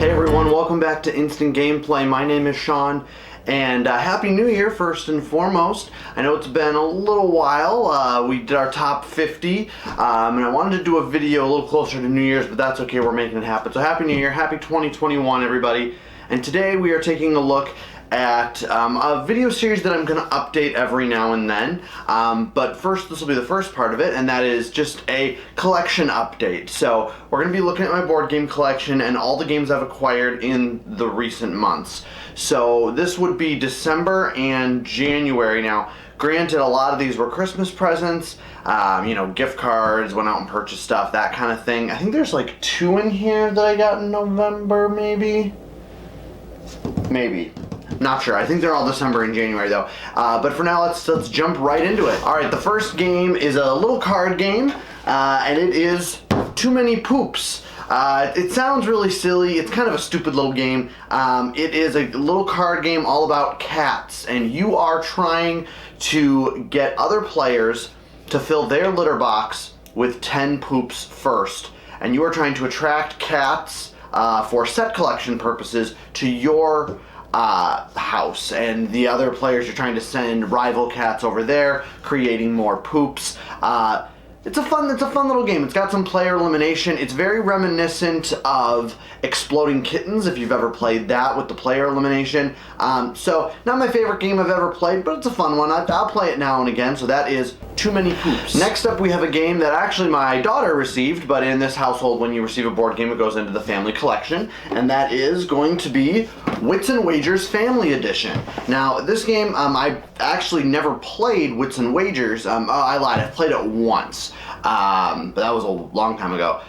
Hey everyone, welcome back to Instant Gameplay. My name is Shawn, and Happy New Year first and foremost. I know it's been a little while. We did our top 50, and I wanted to do a video a little closer to New Year's, but that's okay, we're making it happen. So Happy New Year, Happy 2021 everybody. And today we are taking a look at a video series that I'm going to update every now and then. But first, this will be the first part of it, and that is just a collection update. So we're going to be looking at my board game collection and all the games I've acquired in the recent months. So this would be December and January. Now, granted, a lot of these were Christmas presents, you know, gift cards, went out and purchased stuff, that kind of thing. I think there's like 2 in here that I got in November, maybe? Maybe. Not sure. I think they're all December and January though. But for now, let's jump right into it. All right, the first game is a little card game, and it is Too Many Poops. It sounds really silly. It's kind of a stupid little game. It is a little card game all about cats, and you are trying to get other players to fill their litter box with 10 poops first, and you are trying to attract cats for set collection purposes to your house, and the other players are trying to send rival cats over there, creating more poops. It's a fun little game. It's got some player elimination. It's very reminiscent of Exploding Kittens, if you've ever played that with the player elimination. So, not my favorite game I've ever played, but it's a fun one. I'll play it now and again, so that is Too Many Poops. Next up, we have a game that actually my daughter received, but in this household, when you receive a board game, it goes into the family collection, and that is going to be Wits and Wagers Family Edition. Now, this game, I actually never played Wits and Wagers. I lied, I've played it once, but that was a long time ago.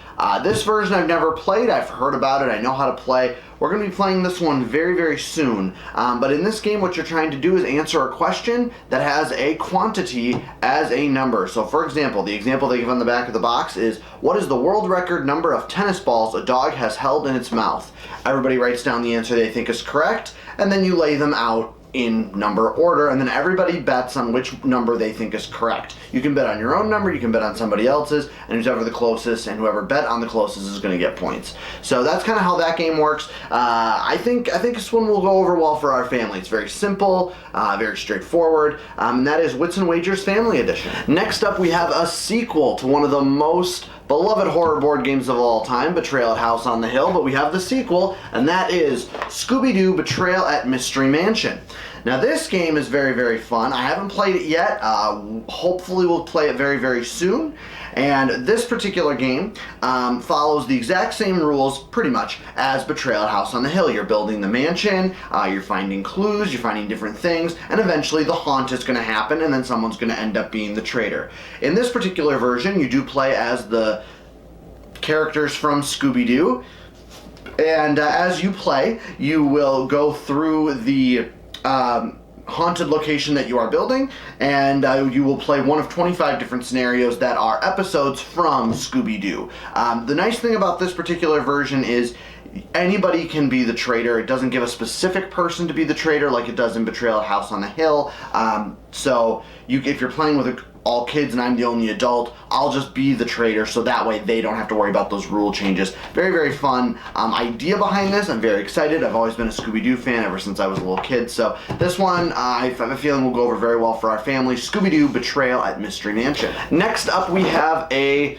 This version I've never played. I've heard about it. I know how to play. We're going to be playing this one very, very soon. But in this game, what you're trying to do is answer a question that has a quantity as a number. So, for example, the example they give on the back of the box is, what is the world record number of tennis balls a dog has held in its mouth? Everybody writes down the answer they think is correct, and then you lay them out in number order, and then everybody bets on which number they think is correct. You can bet on your own number, you can bet on somebody else's, and who's ever the closest, and whoever bet on the closest is going to get points. So that's kind of how that game works. I think this one will go over well for our family. It's very simple, very straightforward, and that is Wits and Wagers Family Edition. Next up, we have a sequel to one of the most beloved horror board games of all time, Betrayal at House on the Hill, but we have the sequel, and that is ScoobyDoo Betrayal at Mystery Mansion. Now this game is very, very fun. I haven't played it yet. Hopefully we'll play it very, very soon. And this particular game follows the exact same rules, pretty much, as Betrayal at House on the Hill. You're building the mansion, you're finding clues, you're finding different things, and eventually the haunt is going to happen, and then someone's going to end up being the traitor. In this particular version, you do play as the characters from Scooby-Doo, and as you play, you will go through the haunted location that you are building, and you will play one of 25 different scenarios that are episodes from Scooby-Doo. The nice thing about this particular version is anybody can be the traitor. It doesn't give a specific person to be the traitor like it does in Betrayal at House on the Hill. So if you're playing with all kids and I'm the only adult, I'll just be the traitor, so that way they don't have to worry about those rule changes. Very, very fun idea behind this. I'm very excited. I've always been a Scooby-Doo fan ever since I was a little kid, so this one I have a feeling will go over very well for our family. Scooby-Doo Betrayal at Mystery Mansion. Next up, we have a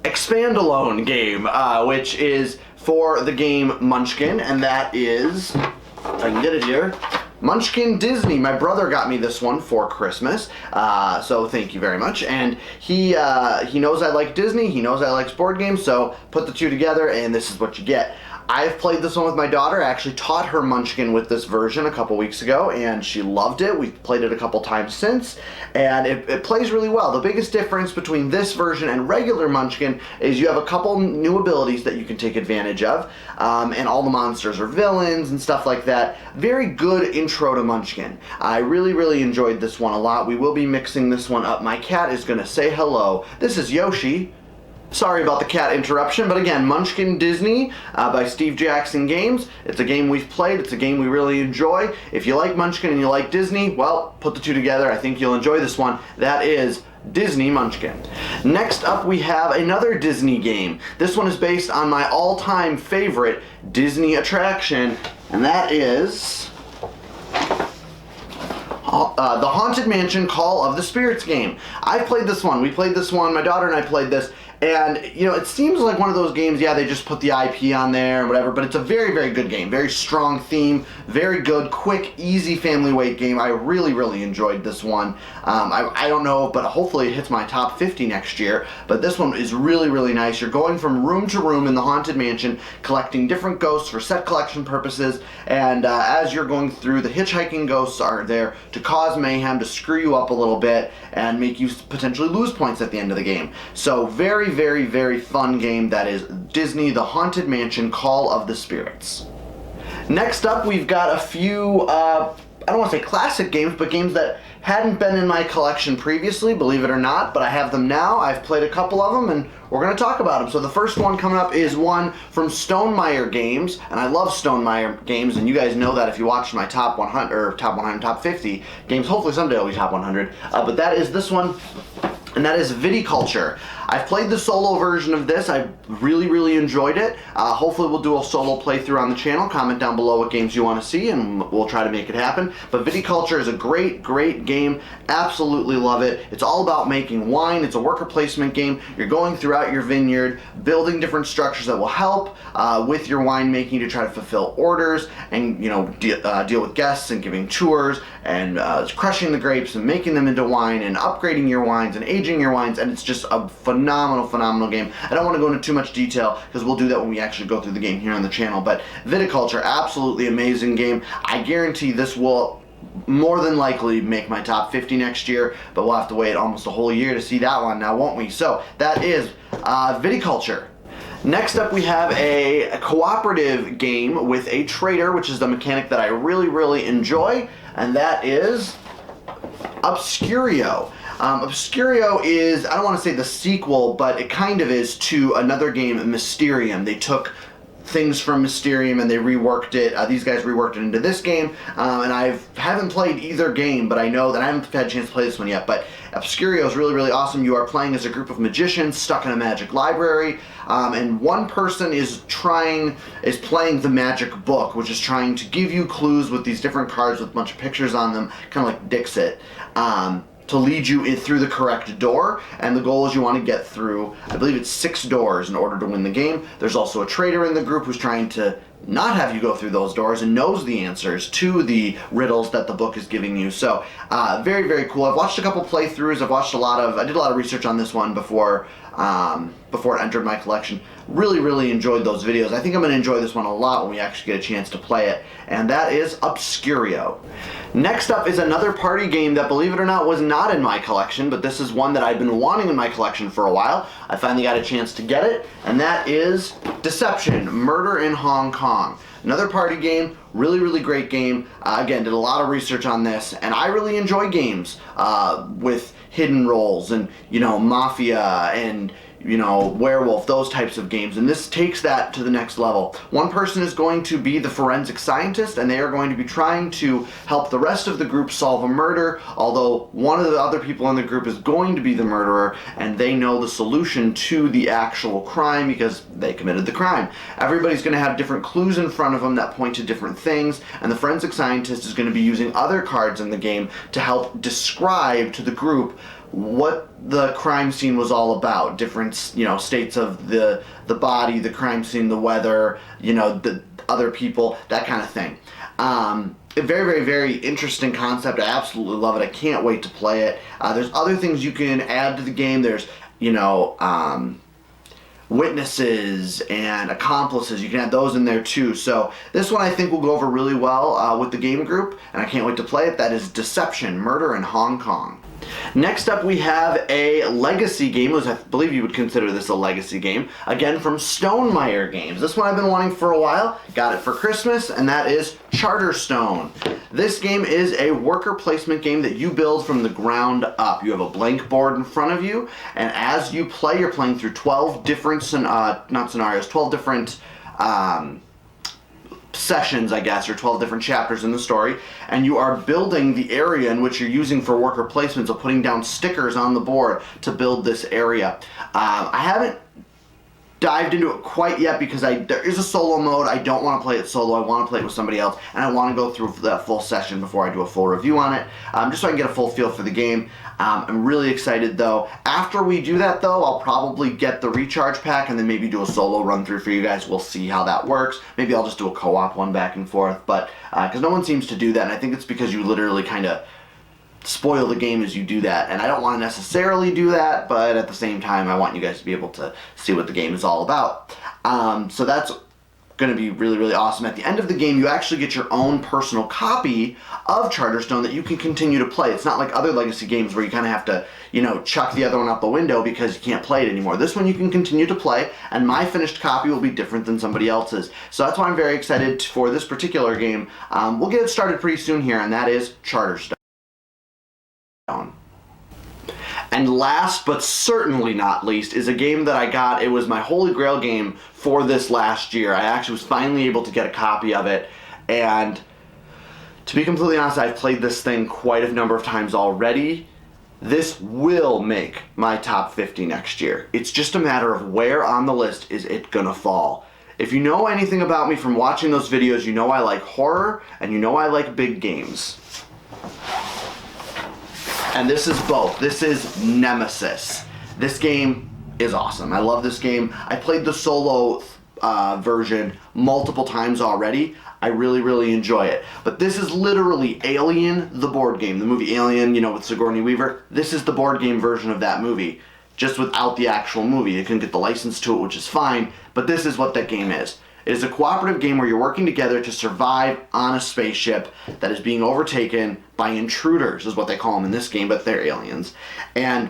expand-alone game, which is for the game Munchkin, and that is, if I can get it here, Munchkin Disney. My brother got me this one for Christmas, so thank you very much. And he knows I like Disney, he knows I like board games, so put the two together and this is what you get. I've played this one with my daughter. I actually taught her Munchkin with this version a couple weeks ago, and she loved it. We've played it a couple times since, and it plays really well. The biggest difference between this version and regular Munchkin is you have a couple new abilities that you can take advantage of, and all the monsters are villains and stuff like that. Very good intro to Munchkin. I really, really enjoyed this one a lot. We will be mixing this one up. My cat is going to say hello. This is Yoshi. Sorry about the cat interruption, but again, Munchkin Disney by Steve Jackson Games. It's a game we've played. It's a game we really enjoy. If you like Munchkin and you like Disney, well, put the two together. I think you'll enjoy this one. That is Disney Munchkin. Next up, we have another Disney game. This one is based on my all-time favorite Disney attraction, and that is the Haunted Mansion Call of the Spirits game. I've played this one. We played this one. My daughter and I played this. And, you know, it seems like one of those games, yeah, they just put the IP on there and whatever, but it's a very, very good game. Very strong theme, very good, quick, easy family weight game. I really, really enjoyed this one. I don't know, but hopefully it hits my top 50 next year. But this one is really, really nice. You're going from room to room in the Haunted Mansion, collecting different ghosts for set collection purposes, and as you're going through, the hitchhiking ghosts are there to cause mayhem, to screw you up a little bit, and make you potentially lose points at the end of the game. So very, very, very fun game that is Disney The Haunted Mansion Call of the Spirits. Next up, we've got a few, I don't want to say classic games, but games that hadn't been in my collection previously, believe it or not, but I have them now. I've played a couple of them, and we're going to talk about them. So the first one coming up is one from Stonemaier Games, and I love Stonemaier Games, and you guys know that if you watch my top 100, or top 100, top 50 games. Hopefully someday it'll be top 100, but that is this one, and that is Viticulture. I've played the solo version of this. I really, really enjoyed it. Hopefully we'll do a solo playthrough on the channel. Comment down below what games you want to see, and we'll try to make it happen. But Viticulture is a great, great game. Absolutely love it. It's all about making wine. It's a worker placement game. You're going throughout your vineyard, building different structures that will help with your winemaking to try to fulfill orders and, you know, deal with guests and giving tours and crushing the grapes and making them into wine and upgrading your wines and aging your wines. And it's just a phenomenal game. I don't want to go into too much detail because we'll do that when we actually go through the game here on the channel. But Viticulture, absolutely amazing game. I guarantee this will more than likely make my top 50 next year, but we'll have to wait almost a whole year to see that one now, won't we? So that is Viticulture. Next up, we have a cooperative game with a trader, which is the mechanic that I really, really enjoy, and that is Obscurio. Obscurio is, I don't want to say the sequel, but it kind of is to another game, Mysterium. They took things from Mysterium and they reworked it. These guys reworked it into this game, and I haven't played either game, but I know that I haven't had a chance to play this one yet. But Obscurio is really, really awesome. You are playing as a group of magicians stuck in a magic library, and one person is playing the magic book, which is trying to give you clues with these different cards with a bunch of pictures on them, kind of like Dixit. To lead you through the correct door, and the goal is you want to get through, I believe it's 6 doors in order to win the game. There's also a trader in the group who's trying to not have you go through those doors and knows the answers to the riddles that the book is giving you. So very, very cool. I've watched a couple playthroughs. I did a lot of research on this one before it entered my collection. Really, really enjoyed those videos. I think I'm going to enjoy this one a lot when we actually get a chance to play it, and that is Obscurio. Next up is another party game that, believe it or not, was not in my collection, but this is one that I've been wanting in my collection for a while. I finally got a chance to get it, and that is Deception, Murder in Hong Kong. Another party game, really, really great game. Again, did a lot of research on this, and I really enjoy games with hidden roles and, you know, mafia and, you know, werewolf, those types of games, and this takes that to the next level. One person is going to be the forensic scientist, and they are going to be trying to help the rest of the group solve a murder, although one of the other people in the group is going to be the murderer, and they know the solution to the actual crime because they committed the crime. Everybody's going to have different clues in front of them that point to different things, and the forensic scientist is going to be using other cards in the game to help describe to the group what the crime scene was all about. Different, you know, states of the body, the crime scene, the weather, you know, the other people, that kind of thing. A very, very, very interesting concept. I absolutely love it. I can't wait to play it. There's other things you can add to the game. There's, you know, witnesses and accomplices. You can add those in there too. So this one I think will go over really well with the game group, and I can't wait to play it. That is Deception, Murder in Hong Kong. Next up, we have a legacy game. I believe you would consider this a legacy game. Again, from Stonemaier Games. This one I've been wanting for a while. Got it for Christmas, and that is Charterstone. This game is a worker placement game that you build from the ground up. You have a blank board in front of you, and as you play, you're playing through 12 different, 12 different sessions, I guess, or 12 different chapters in the story, and you are building the area in which you're using for worker placement, so putting down stickers on the board to build this area. I haven't dived into it quite yet because there is a solo mode. I don't want to play it solo. I want to play it with somebody else, and I want to go through that full session before I do a full review on it, just so I can get a full feel for the game. I'm really excited though. After we do that though, I'll probably get the recharge pack and then maybe do a solo run through for you guys. We'll see how that works. Maybe I'll just do a co-op one back and forth, but because no one seems to do that, and I think it's because you literally kind of spoil the game as you do that, and I don't want to necessarily do that, but at the same time I want you guys to be able to see what the game is all about. So that's going to be really, really awesome. At the end of the game, you actually get your own personal copy of Charterstone that you can continue to play. It's not like other Legacy games where you kind of have to, you know, chuck the other one out the window because you can't play it anymore. This one you can continue to play, and my finished copy will be different than somebody else's. So that's why I'm very excited for this particular game. We'll get it started pretty soon here, and that is Charterstone. And last but certainly not least is a game that I got. It was my holy grail game for this last year. I actually was finally able to get a copy of it, and to be completely honest, I've played this thing quite a number of times already. This will make my top 50 next year. It's just a matter of where on the list is it gonna fall. If you know anything about me from watching those videos, you know I like horror and you know I like big games. And this is both. This is Nemesis. This game is awesome. I love this game. I played the solo version multiple times already. I really, really enjoy it. But this is literally Alien, the board game. The movie Alien, you know, with Sigourney Weaver. This is the board game version of that movie, just without the actual movie. You can get the license to it, which is fine, but this is what that game is. It is a cooperative game where you're working together to survive on a spaceship that is being overtaken by intruders, is what they call them in this game, but they're aliens. And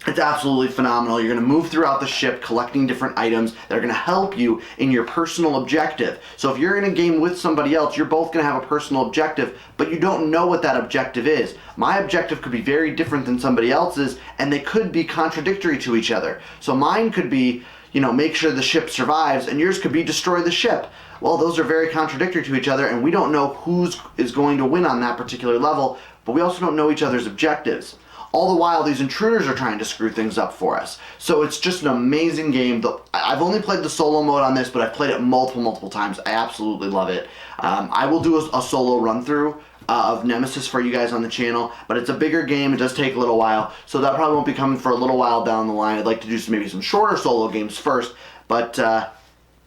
it's absolutely phenomenal. You're going to move throughout the ship collecting different items that are going to help you in your personal objective. So if you're in a game with somebody else, you're both going to have a personal objective, but you don't know what that objective is. My objective could be very different than somebody else's, and they could be contradictory to each other. So mine could be, you know, make sure the ship survives, and yours could be destroy the ship. Well, those are very contradictory to each other, and we don't know who is going to win on that particular level, but we also don't know each other's objectives. All the while, these intruders are trying to screw things up for us. So it's just an amazing game. I've only played the solo mode on this, but I've played it multiple times. I absolutely love it. I will do a solo run-through of Nemesis for you guys on the channel, but it's a bigger game. It does take a little while, so that probably won't be coming for a little while down the line. I'd like to do maybe some shorter solo games first, but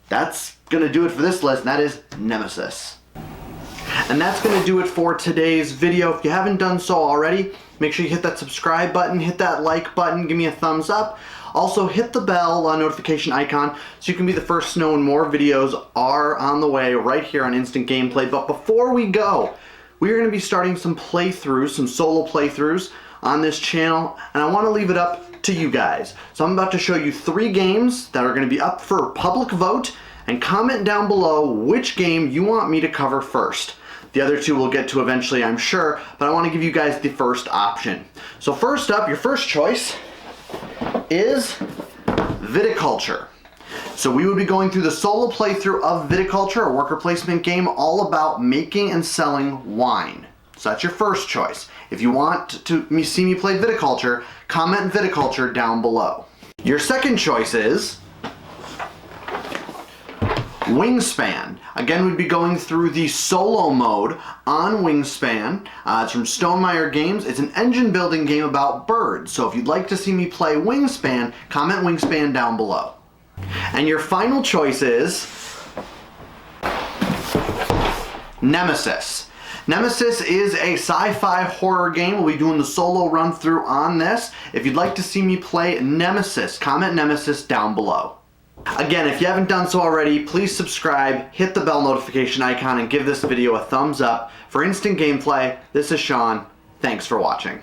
that's going to do it for this list, and that is Nemesis. And that's going to do it for today's video. If you haven't done so already, make sure you hit that subscribe button, hit that like button, give me a thumbs up. Also, hit the bell notification icon so you can be the first to know when more videos are on the way right here on Instant Gameplay. But before we go, we are going to be starting some playthroughs, some solo playthroughs on this channel, and I want to leave it up to you guys. So I'm about to show you 3 games that are going to be up for public vote, and comment down below which game you want me to cover first. The other 2 we'll get to eventually, I'm sure, but I want to give you guys the first option. So first up, your first choice is Viticulture. So we would be going through the solo playthrough of Viticulture, a worker placement game all about making and selling wine. So that's your first choice. If you want to see me play Viticulture, comment Viticulture down below. Your second choice is Wingspan. Again, we'd be going through the solo mode on Wingspan. It's from Stonemaier Games. It's an engine building game about birds. So if you'd like to see me play Wingspan, comment Wingspan down below. And your final choice is Nemesis. Nemesis is a sci-fi horror game. We'll be doing the solo run through on this. If you'd like to see me play Nemesis, comment Nemesis down below. Again, if you haven't done so already, please subscribe, hit the bell notification icon, and give this video a thumbs up. For Instant Gameplay, this is Shawn. Thanks for watching.